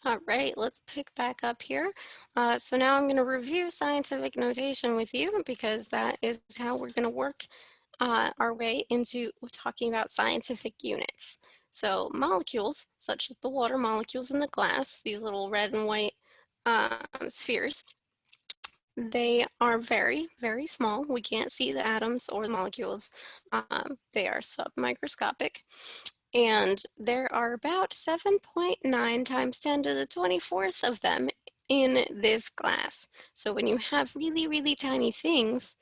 All right, let's pick back up here. So now I'm going to review scientific notation with you because that is how we're going to work our way into talking about scientific units. So molecules, such as the water molecules in the glass, these little red and white spheres, they are very, very small. We can't see the atoms or the molecules. They are submicroscopic. And there are about 7.9 times 10 to the 24th of them in this glass. So when you have really, really tiny things,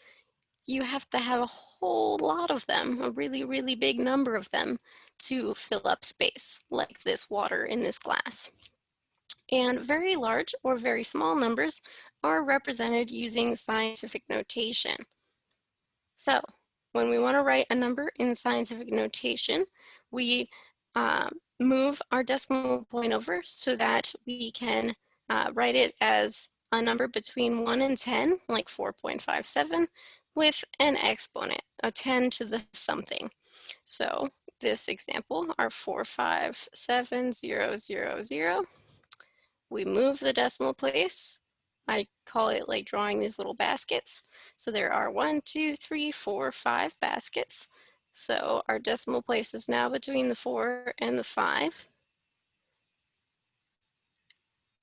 you have to have a whole lot of them, a really, really big number of them to fill up space, like this water in this glass. And very large or very small numbers are represented using scientific notation. So when we want to write a number in scientific notation, we move our decimal point over so that we can write it as a number between 1 and 10, like 4.57, with an exponent, a 10 to the something. So this example, our 457,000, we move the decimal place. I call it like drawing these little baskets. So there are 1, 2, 3, 4, 5 baskets. So our decimal place is now between the 4 and the 5.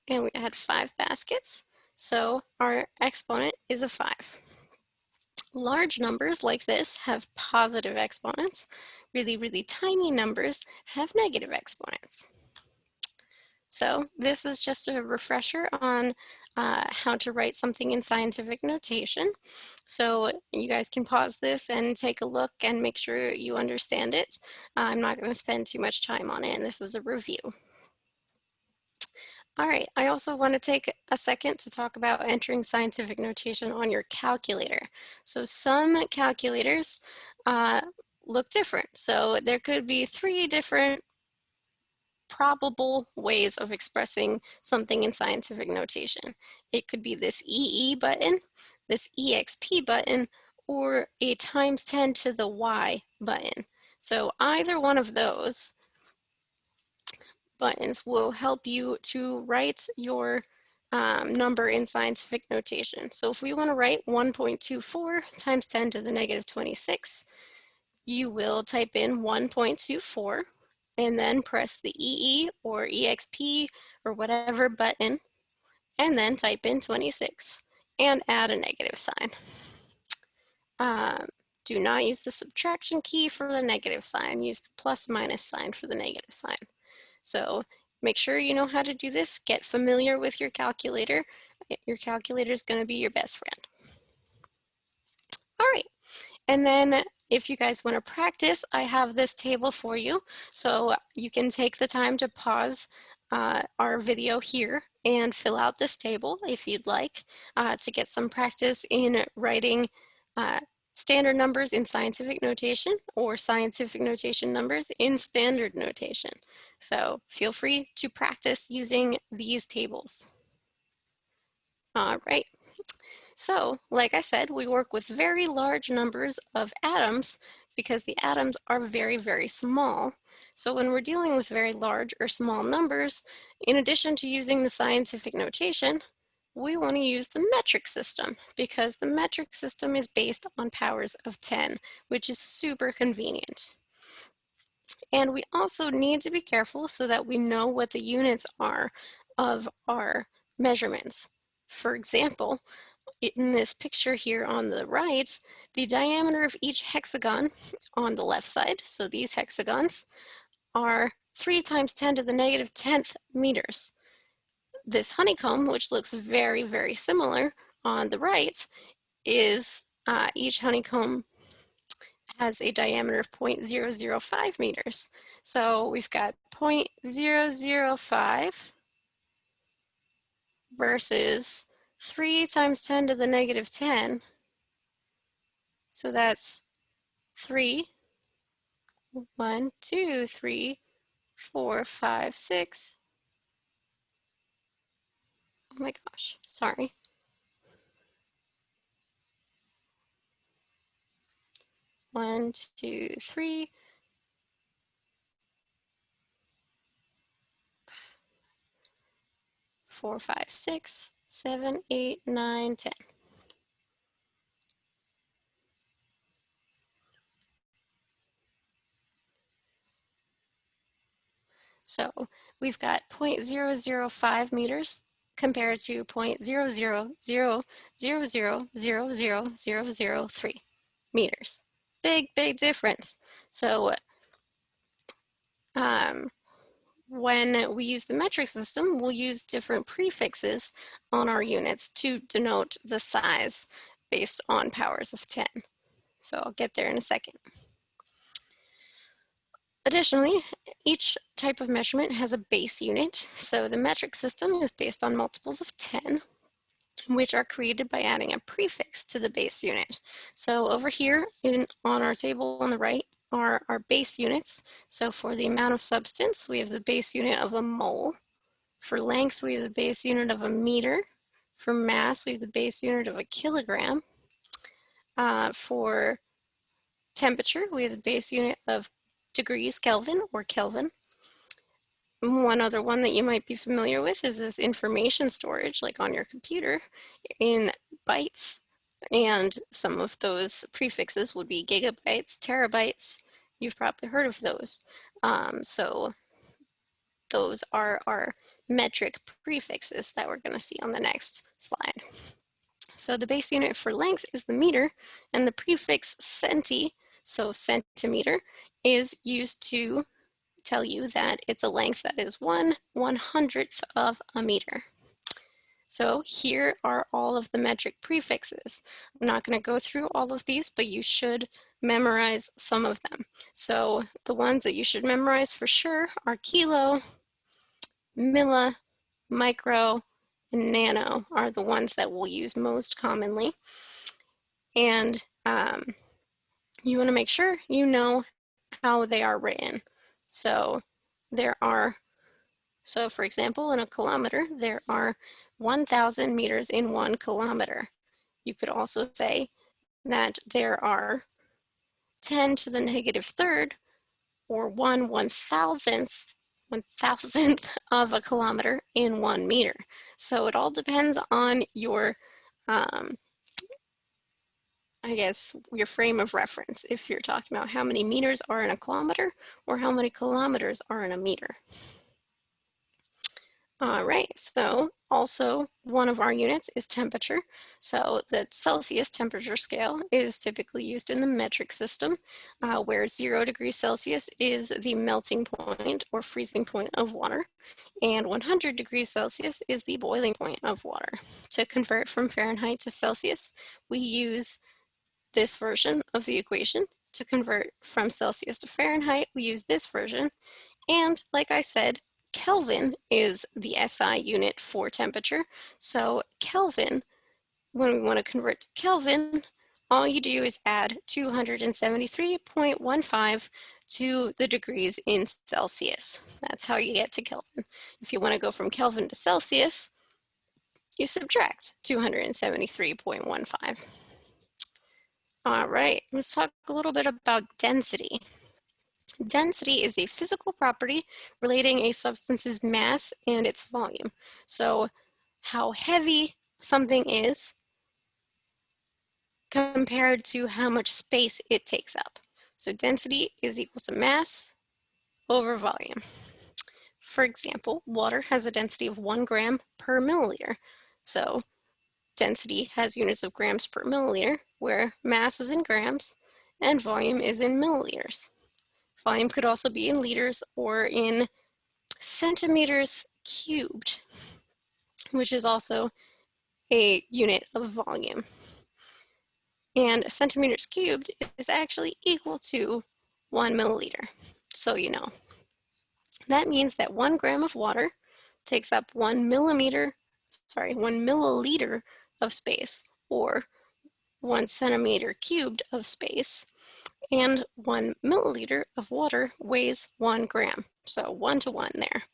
And we had 5 baskets. So our exponent is a 5. Large numbers like this have positive exponents. Really, really tiny numbers have negative exponents. So this is just a refresher on how to write something in scientific notation. So you guys can pause this and take a look and make sure you understand it. I'm not going to spend too much time on it, and this is a review. All right, I also want to take a second to talk about entering scientific notation on your calculator. So some calculators look different. So there could be 3 different probable ways of expressing something in scientific notation. It could be this EE button, this EXP button, or a times 10 to the Y button. So either one of those buttons will help you to write your number in scientific notation. So if we want to write 1.24 times 10 to the negative 26, you will type in 1.24 and then press the EE or EXP or whatever button, and then type in 26 and add a negative sign. Do not use the subtraction key for the negative sign. Use the plus minus sign for the negative sign. So make sure you know how to do this. Get familiar with your calculator. Your calculator is going to be your best friend. All right. And then if you guys want to practice, I have this table for you. So you can take the time to pause our video here and fill out this table if you'd like to get some practice in writing standard numbers in scientific notation or scientific notation numbers in standard notation. So feel free to practice using these tables. All right. So, like I said, we work with very large numbers of atoms because the atoms are very, very small. So when we're dealing with very large or small numbers, in addition to using the scientific notation, we want to use the metric system because the metric system is based on powers of 10, which is super convenient. And we also need to be careful so that we know what the units are of our measurements. For example, in this picture here on the right, the diameter of each hexagon on the left side, so these hexagons, are 3 times 10 to the negative 10th meters. This honeycomb, which looks very, very similar on the right, is each honeycomb has a diameter of 0.005 meters. So we've got 0.005 versus 3 times 10 to the negative 10. So that's 3, 1, 2, 3, 4, 5, 6. Oh my gosh, sorry. 1, 2, 3. 4, 5, 6, 7, 8, 9, 10. So we've got 0.005 meters compared to 0.000000003 meters. Big, big difference. So when we use the metric system, we'll use different prefixes on our units to denote the size based on powers of 10. So I'll get there in a second. Additionally, each type of measurement has a base unit. So the metric system is based on multiples of 10, which are created by adding a prefix to the base unit. So over here on our table on the right are our base units. So for the amount of substance, we have the base unit of a mole. For length, we have the base unit of a meter. For mass, we have the base unit of a kilogram. For temperature, we have the base unit of degrees Kelvin or Kelvin. One other one that you might be familiar with is this information storage, like on your computer, in bytes. And some of those prefixes would be gigabytes, terabytes. You've probably heard of those. So those are our metric prefixes that we're going to see on the next slide. So the base unit for length is the meter, and the prefix centi, so centimeter, is used to tell you that it's a length that is 1/100th of a meter. So here are all of the metric prefixes. I'm not going to go through all of these, but you should memorize some of them. So the ones that you should memorize for sure are kilo, milli, micro, and nano are the ones that we'll use most commonly. And you want to make sure you know how they are written. So for example, in a kilometer, there are 1,000 meters in 1 kilometer. You could also say that there are 10 to the negative third, or 1/1000th of a kilometer in 1 meter. So it all depends on your, I guess, your frame of reference, if you're talking about how many meters are in a kilometer or how many kilometers are in a meter. All right, so also one of our units is temperature. So the Celsius temperature scale is typically used in the metric system, where 0 degrees Celsius is the melting point or freezing point of water, and 100 degrees Celsius is the boiling point of water. To convert from Fahrenheit to Celsius, we use this version of the equation. To convert from Celsius to Fahrenheit, we use this version. And like I said, Kelvin is the SI unit for temperature. So Kelvin, when we want to convert to Kelvin, all you do is add 273.15 to the degrees in Celsius. That's how you get to Kelvin. If you want to go from Kelvin to Celsius, you subtract 273.15. All right, let's talk a little bit about density. Density is a physical property relating a substance's mass and its volume. So how heavy something is compared to how much space it takes up. So density is equal to mass over volume. For example, water has a density of 1 gram per milliliter. So density has units of grams per milliliter, where mass is in grams and volume is in milliliters. Volume could also be in liters or in centimeters cubed, which is also a unit of volume. And centimeters cubed is actually equal to 1 milliliter, so you know. That means that 1 gram of water takes up 1 milliliter of space, or 1 centimeter cubed of space. And 1 milliliter of water weighs 1 gram. So 1 to 1 there.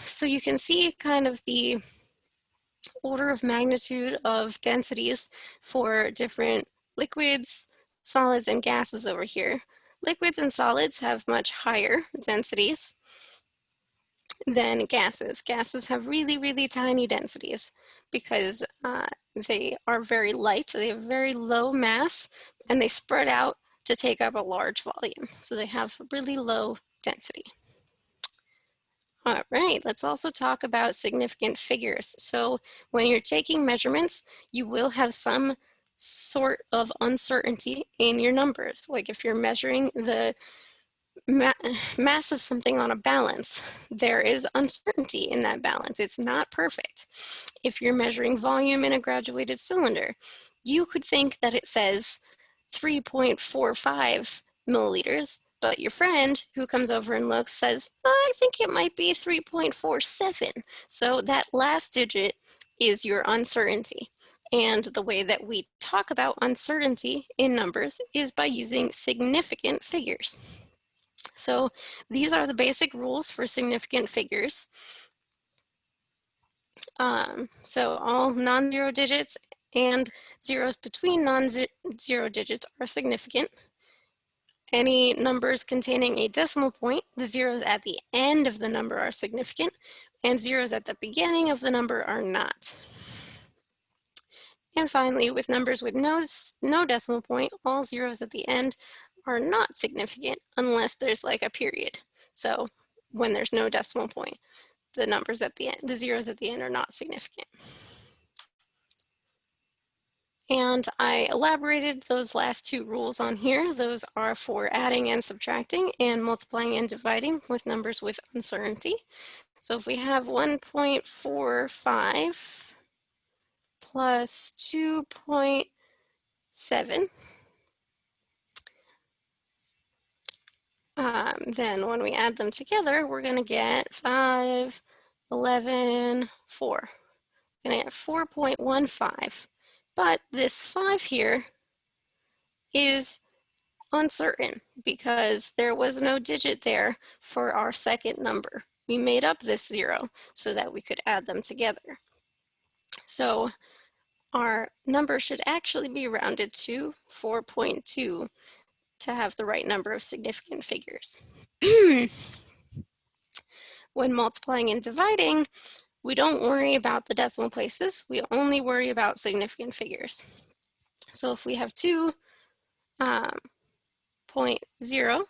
So you can see kind of the order of magnitude of densities for different liquids, solids, and gases over here. Liquids and solids have much higher densities. Then gases. Gases have really, really tiny densities because they are very light, they have very low mass, and they spread out to take up a large volume. So they have really low density. All right, let's also talk about significant figures. So when you're taking measurements, you will have some sort of uncertainty in your numbers. Like if you're measuring the mass of something on a balance, there is uncertainty in that balance. It's not perfect. If you're measuring volume in a graduated cylinder, you could think that it says 3.45 milliliters, but your friend who comes over and looks says, I think it might be 3.47. So that last digit is your uncertainty. And the way that we talk about uncertainty in numbers is by using significant figures. So these are the basic rules for significant figures. So all non-zero digits and zeros between non-zero digits are significant. Any numbers containing a decimal point, the zeros at the end of the number are significant, and zeros at the beginning of the number are not. And finally, with numbers with no decimal point, all zeros at the end are not significant unless there's like a period. So when there's no decimal point, the numbers at the end, the zeros at the end are not significant. And I elaborated those last two rules on here. Those are for adding and subtracting and multiplying and dividing with numbers with uncertainty. So if we have 1.45 plus 2.7, then when we add them together, we're going to get 5, 11, 4. We're going to get 4.15. But this 5 here is uncertain because there was no digit there for our second number. We made up this 0 so that we could add them together. So our number should actually be rounded to 4.2 to have the right number of significant figures. When multiplying and dividing, we don't worry about the decimal places. We only worry about significant figures. So if we have 2.0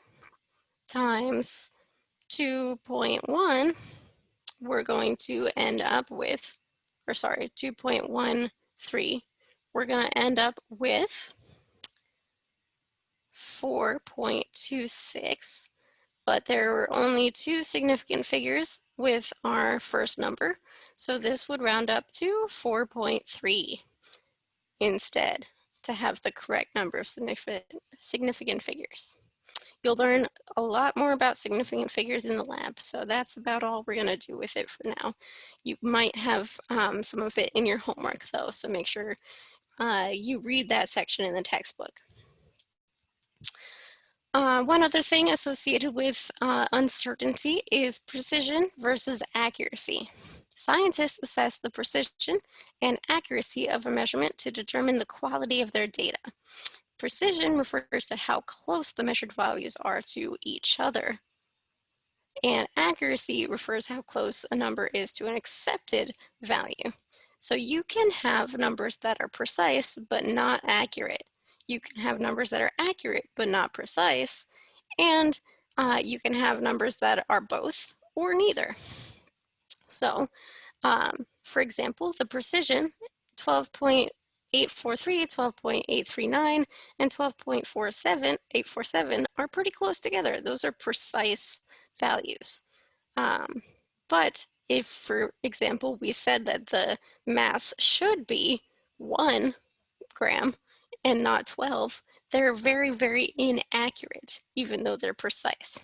times 2.1, we're going to end up with, 2.13, we're going to end up with 4.26, but there were only 2 significant figures with our first number, so this would round up to 4.3 instead to have the correct number of significant figures. You'll learn a lot more about significant figures in the lab, so that's about all we're going to do with it for now. You might have some of it in your homework though, so make sure you read that section in the textbook. One other thing associated with uncertainty is precision versus accuracy. Scientists assess the precision and accuracy of a measurement to determine the quality of their data. Precision refers to how close the measured values are to each other. And accuracy refers how close a number is to an accepted value. So you can have numbers that are precise but not accurate. You can have numbers that are accurate but not precise. And you can have numbers that are both or neither. So for example, the precision 12.843, 12.839, and 12.847 are pretty close together. Those are precise values. But if, for example, we said that the mass should be 1 gram and not 12, they're very, very inaccurate, even though they're precise.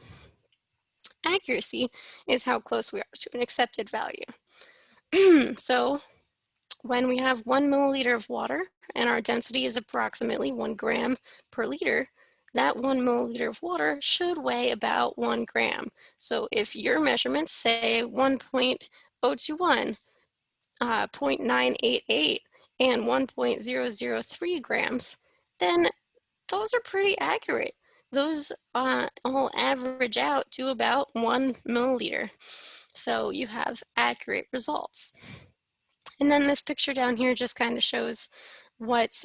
Accuracy is how close we are to an accepted value. So when we have 1 milliliter of water and our density is approximately 1 gram per liter, that 1 milliliter of water should weigh about 1 gram. So if your measurements say 1.021, 0.988, and 1.003 grams, then those are pretty accurate. Those all average out to about 1 milliliter. So you have accurate results. And then this picture down here just kind of shows what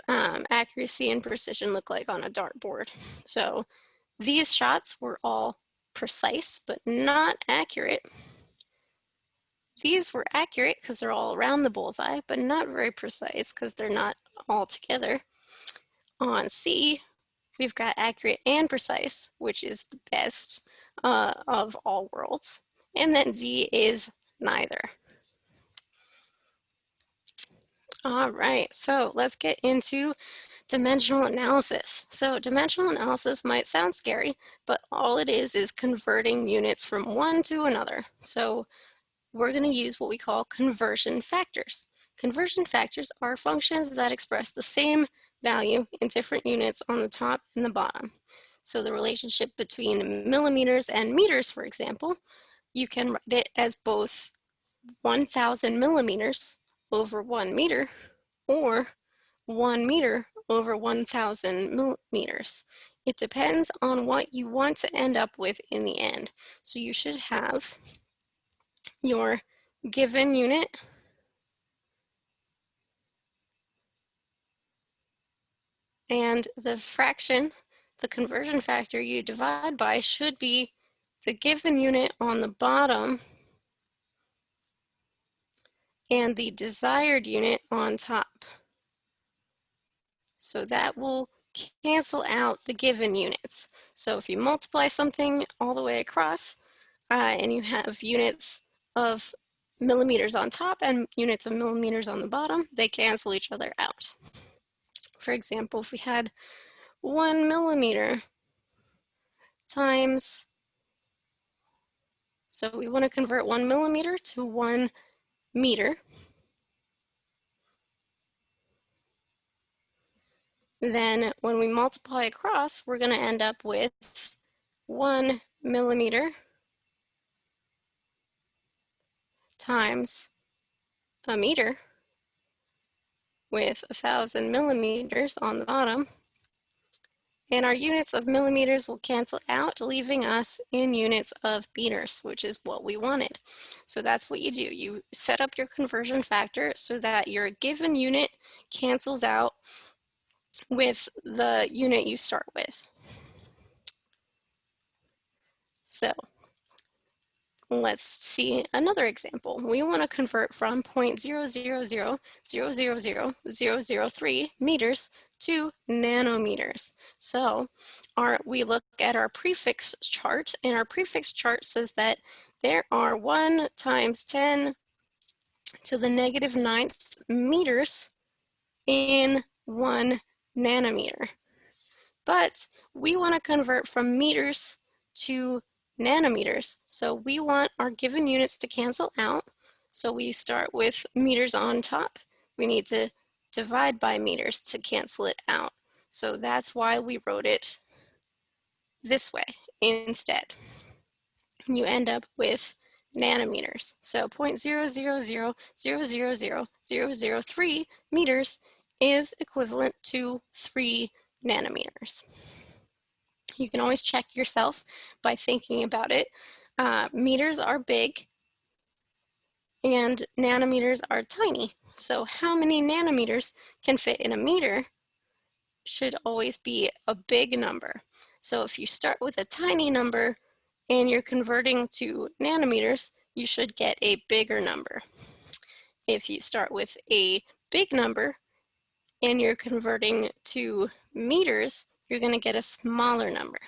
accuracy and precision look like on a dartboard. So these shots were all precise, but not accurate. These were accurate because they're all around the bullseye, but not very precise because they're not all together. On C, we've got accurate and precise, which is the best of all worlds. And then D is neither. All right, so let's get into dimensional analysis. So dimensional analysis might sound scary, but all it is converting units from one to another. So we're going to use what we call conversion factors. Conversion factors are functions that express the same value in different units on the top and the bottom. So the relationship between millimeters and meters, for example, you can write it as both 1,000 millimeters over 1 meter, or 1 meter over 1,000 millimeters. It depends on what you want to end up with in the end. So you should have your given unit and the fraction, the conversion factor you divide by, should be the given unit on the bottom and the desired unit on top. So that will cancel out the given units. So if you multiply something all the way across and you have units of millimeters on top and units of millimeters on the bottom, they cancel each other out. For example, if we had 1 millimeter times, so we want to convert 1 millimeter to 1 meter. Then when we multiply across, we're going to end up with 1 millimeter times a meter with 1,000 millimeters on the bottom. And our units of millimeters will cancel out, leaving us in units of meters, which is what we wanted. So that's what you do. You set up your conversion factor so that your given unit cancels out with the unit you start with. So let's see another example. We want to convert from 0.000000003 meters to nanometers. So we look at our prefix chart, and our prefix chart says that there are 1 times 10 to the negative 9th meters in 1 nanometer. But we want to convert from meters to nanometers. So we want our given units to cancel out. So we start with meters on top. We need to divide by meters to cancel it out. So that's why we wrote it this way instead. You end up with nanometers. So 0.000000003 meters is equivalent to 3 nanometers. You can always check yourself by thinking about it. Meters are big and nanometers are tiny. So how many nanometers can fit in a meter should always be a big number. So if you start with a tiny number and you're converting to nanometers, you should get a bigger number. If you start with a big number and you're converting to meters, you're going to get a smaller number.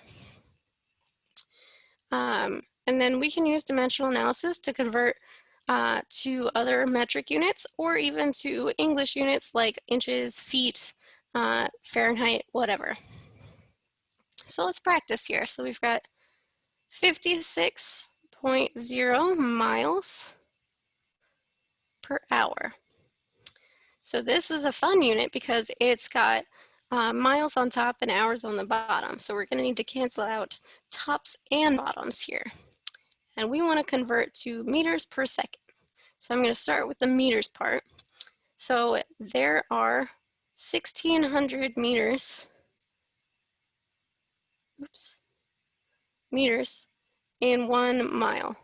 And then we can use dimensional analysis to convert to other metric units or even to English units like inches, feet, Fahrenheit, whatever. So let's practice here. So we've got 56.0 miles per hour. So this is a fun unit because it's got miles on top and hours on the bottom. So we're going to need to cancel out tops and bottoms here. And we want to convert to meters per second. So I'm going to start with the meters part. So there are 1,600 meters, meters in 1 mile.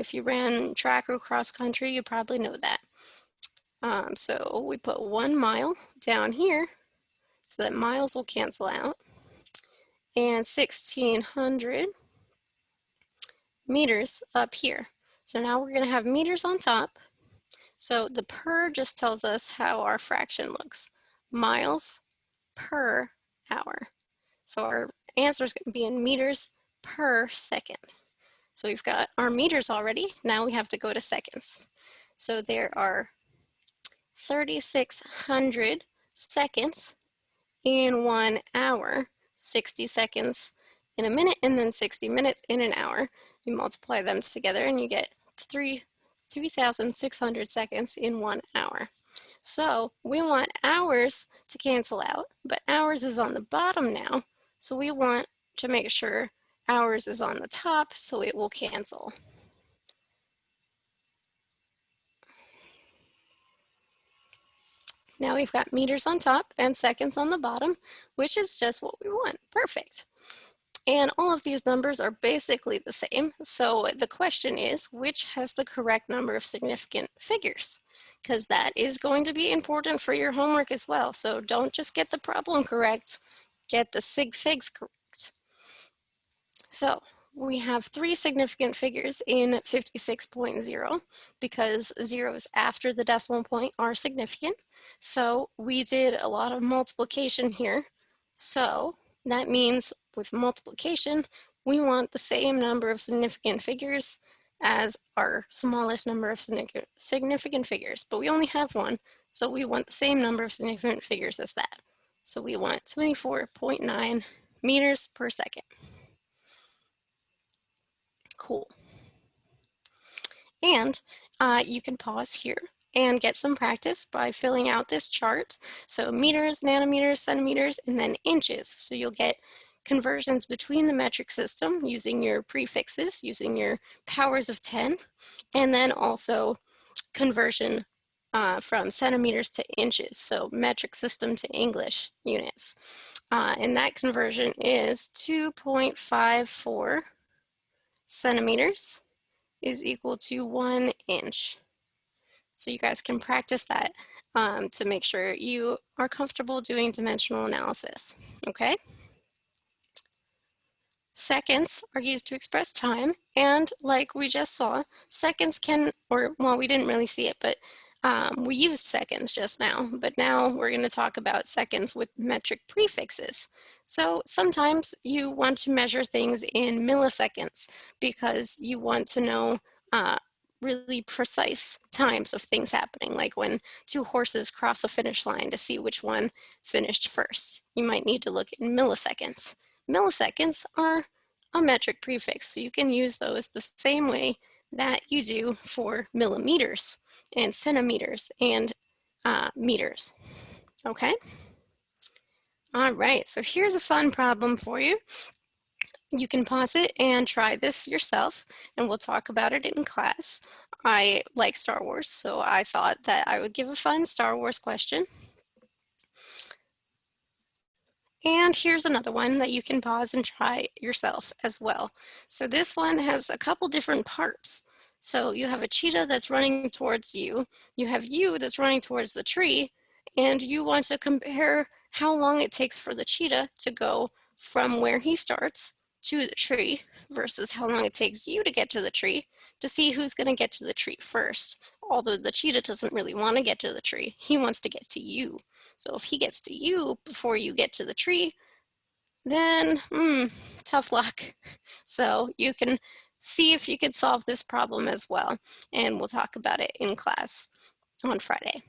If you ran track or cross country, you probably know that. So we put 1 mile down here so that miles will cancel out, and 1,600 meters up here. So now we're going to have meters on top. So the per just tells us how our fraction looks. Miles per hour. So our answer is going to be in meters per second. So we've got our meters already. Now we have to go to seconds. So there are 3,600 seconds in 1 hour, 60 seconds in a minute, and then 60 minutes in an hour. You multiply them together and you get 3,600 seconds in 1 hour. So we want hours to cancel out, but hours is on the bottom now. So we want to make sure hours is on the top so it will cancel. Now we've got meters on top and seconds on the bottom, which is just what we want. Perfect. And all of these numbers are basically the same. So the question is, which has the correct number of significant figures? Because that is going to be important for your homework as well. So don't just get the problem correct, get the sig figs correct. So we have 3 significant figures in 56.0 because zeros after the decimal point are significant. So we did a lot of multiplication here. So that means with multiplication, we want the same number of significant figures as our smallest number of significant figures, but we only have one, so we want the same number of significant figures as that. So we want 24.9 meters per second. Cool. And you can pause here and get some practice by filling out this chart. So meters, nanometers, centimeters, and then inches. So you'll get conversions between the metric system using your prefixes, using your powers of 10, and then also conversion from centimeters to inches, so metric system to English units. And that conversion is 2.54 centimeters is equal to 1 inch. So you guys can practice that to make sure you are comfortable doing dimensional analysis, okay? Seconds are used to express time, and like we just saw, seconds can, or well, we didn't really see it, but we used seconds just now, but now we're going to talk about seconds with metric prefixes. So sometimes you want to measure things in milliseconds because you want to know really precise times of things happening, like when 2 horses cross a finish line to see which one finished first. You might need to look in milliseconds. Milliseconds are a metric prefix, so you can use those the same way that you do for millimeters and centimeters and meters, okay? All right, so here's a fun problem for you. You can pause it and try this yourself, and we'll talk about it in class. I like Star Wars, so I thought that I would give a fun Star Wars question. And here's another one that you can pause and try yourself as well. So this one has a couple different parts. So you have a cheetah that's running towards you. You have you that's running towards the tree, and you want to compare how long it takes for the cheetah to go from where he starts to the tree versus how long it takes you to get to the tree to see who's going to get to the tree first. Although the cheetah doesn't really want to get to the tree, he wants to get to you. So if he gets to you before you get to the tree, then tough luck. So you can see if you could solve this problem as well, and we'll talk about it in class on Friday.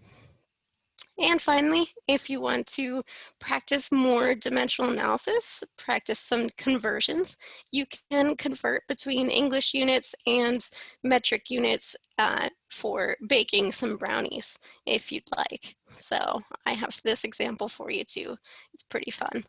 And finally, if you want to practice more dimensional analysis, practice some conversions, you can convert between English units and metric units for baking some brownies if you'd like. So I have this example for you too. It's pretty fun.